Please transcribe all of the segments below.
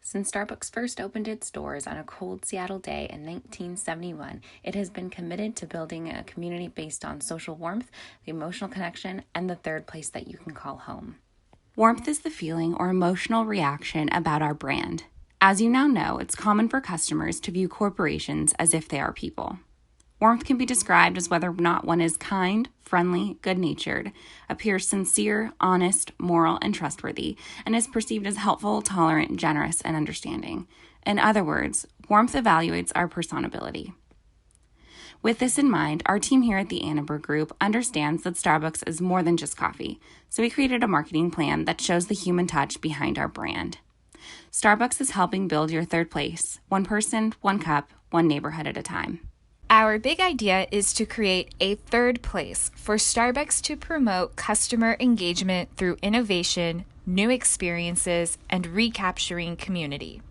Since Starbucks first opened its doors on a cold Seattle day in 1971, it has been committed to building a community based on social warmth, the emotional connection, and the third place that you can call home. Warmth is the feeling or emotional reaction about our brand. As you now know, it's common for customers to view corporations as if they are people. Warmth can be described as whether or not one is kind, friendly, good-natured, appears sincere, honest, moral, and trustworthy, and is perceived as helpful, tolerant, generous, and understanding. In other words, warmth evaluates our personability. With this in mind, our team here at the Annenberg Group understands that Starbucks is more than just coffee, so we created a marketing plan that shows the human touch behind our brand. Starbucks is helping build your third place, one person, one cup, one neighborhood at a time. Our big idea is to create a third place for Starbucks to promote customer engagement through innovation, new experiences, and recapturing community.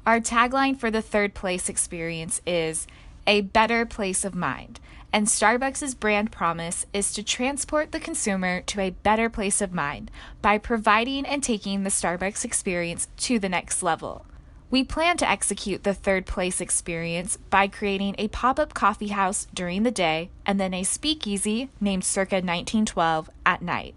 Our tagline for the third place experience is a better place of mind, and Starbucks' brand promise is to transport the consumer to a better place of mind by providing and taking the Starbucks experience to the next level. We plan to execute the third place experience by creating a pop-up coffee house during the day and then a speakeasy named Circa 1912 at night.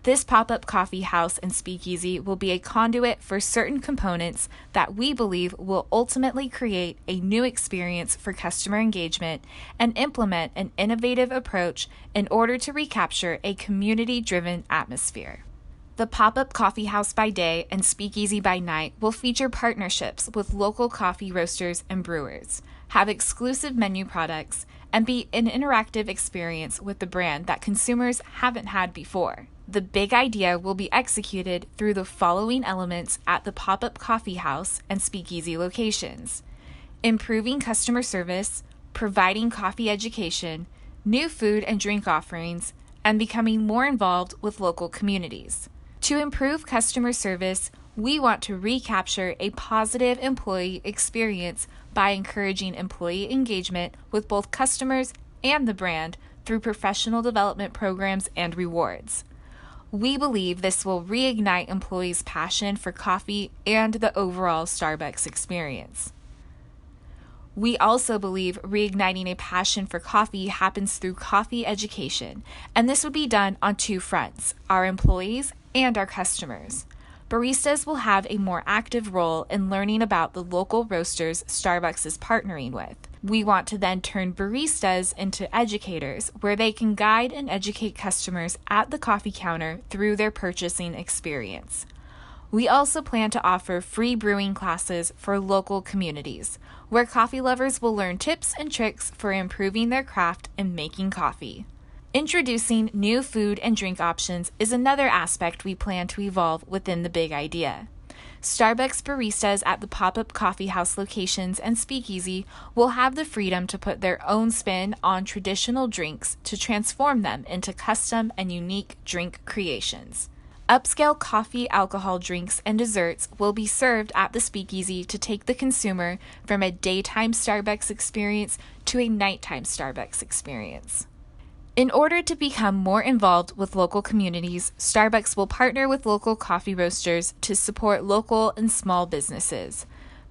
This pop-up coffee house and speakeasy will be a conduit for certain components that we believe will ultimately create a new experience for customer engagement and implement an innovative approach in order to recapture a community-driven atmosphere. The pop-up coffee house by day and speakeasy by night will feature partnerships with local coffee roasters and brewers, have exclusive menu products, and be an interactive experience with the brand that consumers haven't had before. The big idea will be executed through the following elements at the pop-up coffee house and speakeasy locations: improving customer service, providing coffee education, new food and drink offerings, and becoming more involved with local communities. To improve customer service, we want to recapture a positive employee experience by encouraging employee engagement with both customers and the brand through professional development programs and rewards. We believe this will reignite employees' passion for coffee and the overall Starbucks experience. We also believe reigniting a passion for coffee happens through coffee education, and this would be done on two fronts: our employees and our customers. Baristas will have a more active role in learning about the local roasters Starbucks is partnering with. We want to then turn baristas into educators, where they can guide and educate customers at the coffee counter through their purchasing experience. We also plan to offer free brewing classes for local communities, where coffee lovers will learn tips and tricks for improving their craft and making coffee. Introducing new food and drink options is another aspect we plan to evolve within the big idea. Starbucks baristas at the pop-up coffee house locations and speakeasy will have the freedom to put their own spin on traditional drinks to transform them into custom and unique drink creations. Upscale coffee, alcohol drinks, and desserts will be served at the speakeasy to take the consumer from a daytime Starbucks experience to a nighttime Starbucks experience. In order to become more involved with local communities, Starbucks will partner with local coffee roasters to support local and small businesses.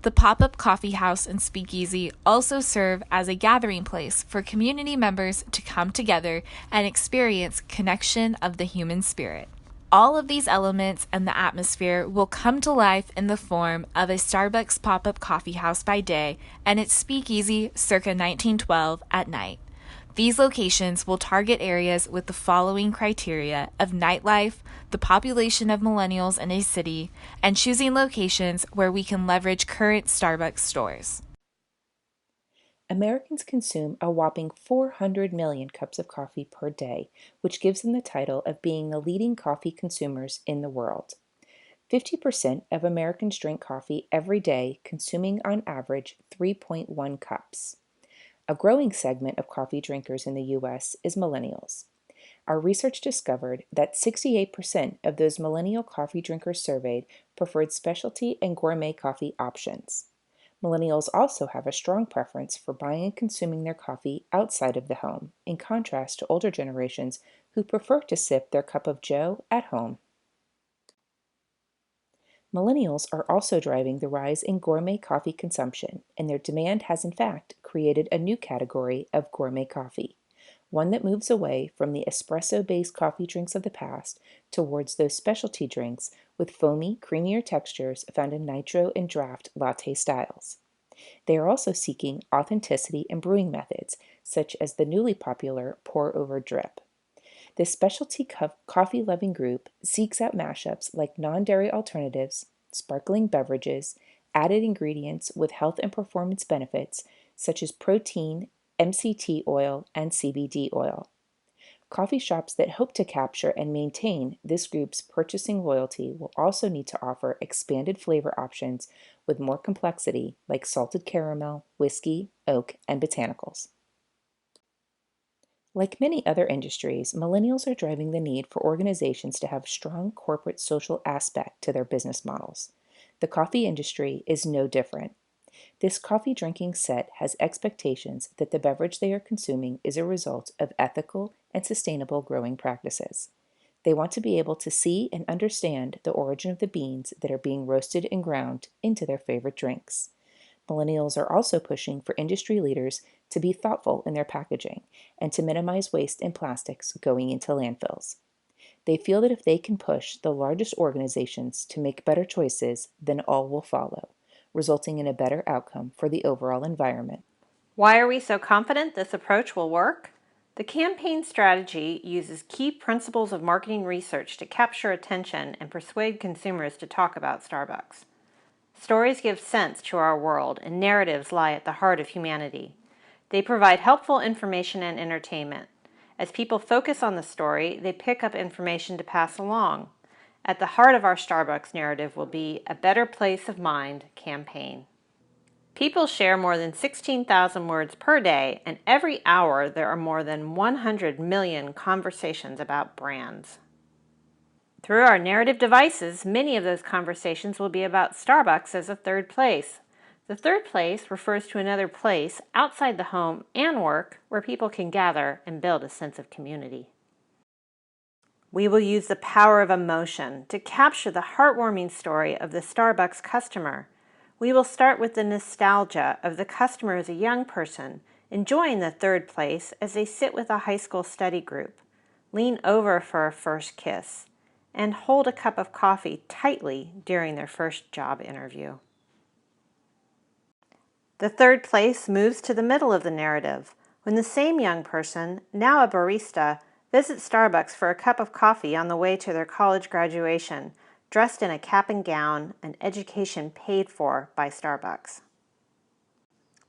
The pop-up coffee house and speakeasy also serve as a gathering place for community members to come together and experience connection of the human spirit. All of these elements and the atmosphere will come to life in the form of a Starbucks pop-up coffee house by day and its speakeasy circa 1912 at night. These locations will target areas with the following criteria of nightlife, the population of millennials in a city, and choosing locations where we can leverage current Starbucks stores. Americans consume a whopping 400 million cups of coffee per day, which gives them the title of being the leading coffee consumers in the world. 50% of Americans drink coffee every day, consuming on average 3.1 cups. A growing segment of coffee drinkers in the U.S. is millennials. Our research discovered that 68% of those millennial coffee drinkers surveyed preferred specialty and gourmet coffee options. Millennials also have a strong preference for buying and consuming their coffee outside of the home, in contrast to older generations who prefer to sip their cup of joe at home. Millennials are also driving the rise in gourmet coffee consumption, and their demand has in fact created a new category of gourmet coffee, one that moves away from the espresso-based coffee drinks of the past towards those specialty drinks with foamy, creamier textures found in nitro and draft latte styles. They are also seeking authenticity in brewing methods, such as the newly popular pour-over drip. This specialty coffee-loving group seeks out mashups like non-dairy alternatives, sparkling beverages, added ingredients with health and performance benefits such as protein, MCT oil, and CBD oil. Coffee shops that hope to capture and maintain this group's purchasing loyalty will also need to offer expanded flavor options with more complexity like salted caramel, whiskey, oak, and botanicals. Like many other industries, millennials are driving the need for organizations to have strong corporate social aspect to their business models. The coffee industry is no different. This coffee drinking set has expectations that the beverage they are consuming is a result of ethical and sustainable growing practices. They want to be able to see and understand the origin of the beans that are being roasted and ground into their favorite drinks. Millennials are also pushing for industry leaders to be thoughtful in their packaging and to minimize waste and plastics going into landfills. They feel that if they can push the largest organizations to make better choices, then all will follow, resulting in a better outcome for the overall environment. Why are we so confident this approach will work? The campaign strategy uses key principles of marketing research to capture attention and persuade consumers to talk about Starbucks. Stories give sense to our world, and narratives lie at the heart of humanity. They provide helpful information and entertainment. As people focus on the story, they pick up information to pass along. At the heart of our Starbucks narrative will be a Better Place of Mind campaign. People share more than 16,000 words per day, and every hour there are more than 100 million conversations about brands. Through our narrative devices, many of those conversations will be about Starbucks as a third place. The third place refers to another place outside the home and work where people can gather and build a sense of community. We will use the power of emotion to capture the heartwarming story of the Starbucks customer. We will start with the nostalgia of the customer as a young person, enjoying the third place as they sit with a high school study group, lean over for a first kiss, and hold a cup of coffee tightly during their first job interview. The third place moves to the middle of the narrative, when the same young person, now a barista, visits Starbucks for a cup of coffee on the way to their college graduation, dressed in a cap and gown, an education paid for by Starbucks.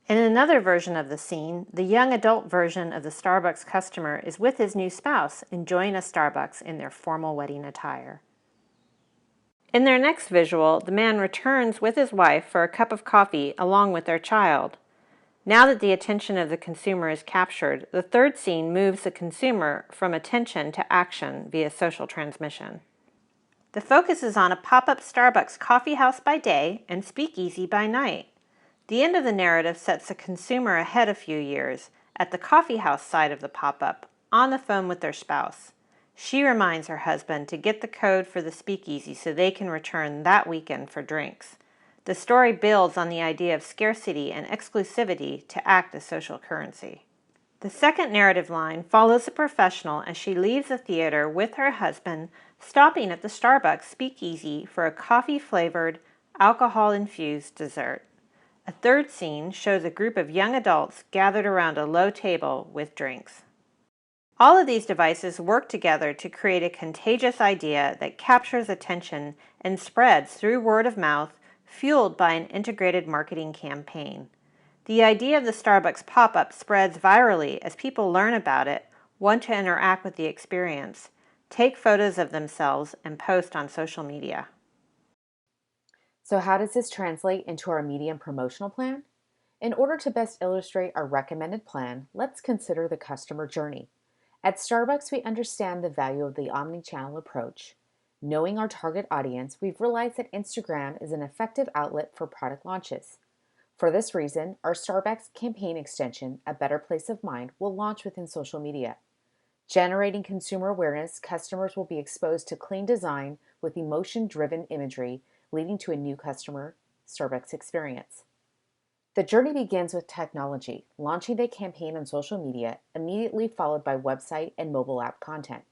In another version of the scene, the young adult version of the Starbucks customer is with his new spouse, enjoying a Starbucks in their formal wedding attire. In their next visual, the man returns with his wife for a cup of coffee along with their child. Now that the attention of the consumer is captured, the third scene moves the consumer from attention to action via social transmission. The focus is on a pop-up Starbucks coffee house by day and speakeasy by night. The end of the narrative sets the consumer ahead a few years, at the coffee house side of the pop-up, on the phone with their spouse. She reminds her husband to get the code for the speakeasy so they can return that weekend for drinks. The story builds on the idea of scarcity and exclusivity to act as social currency. The second narrative line follows the professional as she leaves the theater with her husband, stopping at the Starbucks speakeasy for a coffee-flavored, alcohol-infused dessert. A third scene shows a group of young adults gathered around a low table with drinks. All of these devices work together to create a contagious idea that captures attention and spreads through word of mouth, fueled by an integrated marketing campaign. The idea of the Starbucks pop-up spreads virally as people learn about it, want to interact with the experience, take photos of themselves, and post on social media. So how does this translate into our media and promotional plan? In order to best illustrate our recommended plan, let's consider the customer journey. At Starbucks, we understand the value of the omni-channel approach. Knowing our target audience, we've realized that Instagram is an effective outlet for product launches. For this reason, our Starbucks campaign extension, A Better Place of Mind, will launch within social media. Generating consumer awareness, customers will be exposed to clean design with emotion-driven imagery, leading to a new customer Starbucks experience. The journey begins with technology, launching the campaign on social media, immediately followed by website and mobile app content.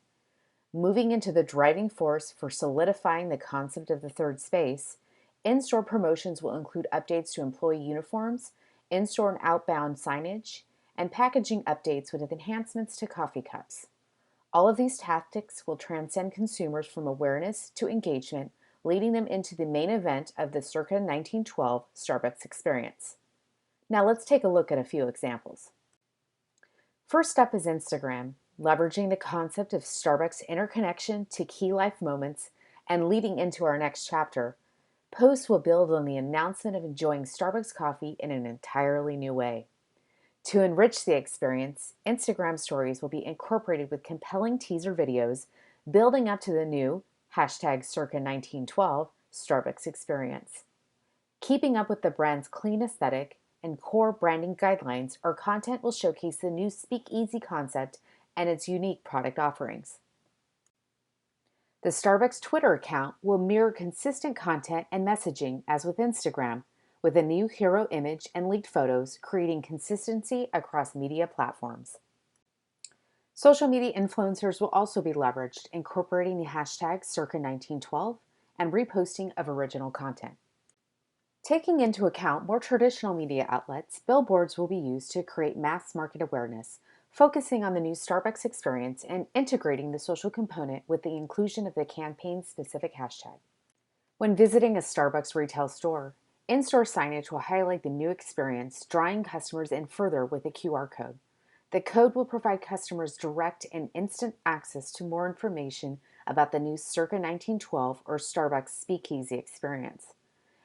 Moving into the driving force for solidifying the concept of the third space, in-store promotions will include updates to employee uniforms, in-store and outbound signage, and packaging updates with enhancements to coffee cups. All of these tactics will transcend consumers from awareness to engagement, leading them into the main event of the circa 1912 Starbucks experience. Now let's take a look at a few examples. First up is Instagram, leveraging the concept of Starbucks interconnection to key life moments and leading into our next chapter. Posts will build on the announcement of enjoying Starbucks coffee in an entirely new way. To enrich the experience, Instagram stories will be incorporated with compelling teaser videos building up to the new #circa 1912 Starbucks experience. Keeping up with the brand's clean aesthetic and core branding guidelines, our content will showcase the new Speakeasy concept and its unique product offerings. The Starbucks Twitter account will mirror consistent content and messaging as with Instagram, with a new hero image and leaked photos, creating consistency across media platforms. Social media influencers will also be leveraged, incorporating the #circa 1912 and reposting of original content. Taking into account more traditional media outlets, billboards will be used to create mass market awareness, focusing on the new Starbucks experience and integrating the social component with the inclusion of the campaign's specific hashtag. When visiting a Starbucks retail store, in-store signage will highlight the new experience, drawing customers in further with a QR code. The code will provide customers direct and instant access to more information about the new circa 1912 or Starbucks Speakeasy experience.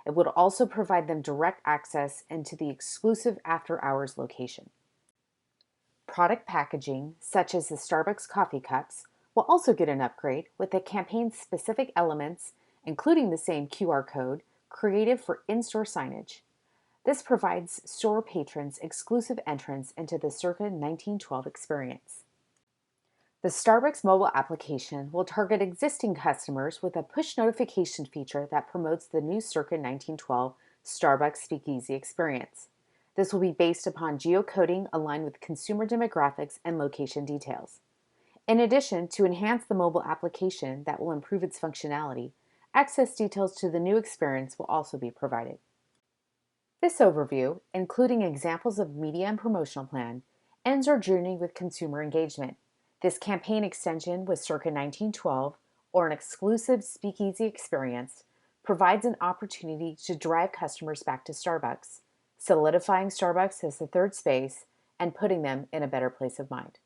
It would also provide them direct access into the exclusive after-hours location. Product packaging, such as the Starbucks coffee cups, will also get an upgrade with the campaign's specific elements, including the same QR code, created for in-store signage. This provides store patrons exclusive entrance into the circa 1912 experience. The Starbucks mobile application will target existing customers with a push notification feature that promotes the new circa 1912 Starbucks Speakeasy experience. This will be based upon geocoding aligned with consumer demographics and location details. In addition, to enhance the mobile application that will improve its functionality, access details to the new experience will also be provided. This overview, including examples of media and promotional plan, ends our journey with consumer engagement. This campaign extension with circa 1912, or an exclusive Speakeasy experience, provides an opportunity to drive customers back to Starbucks, solidifying Starbucks as the third space and putting them in a better place of mind.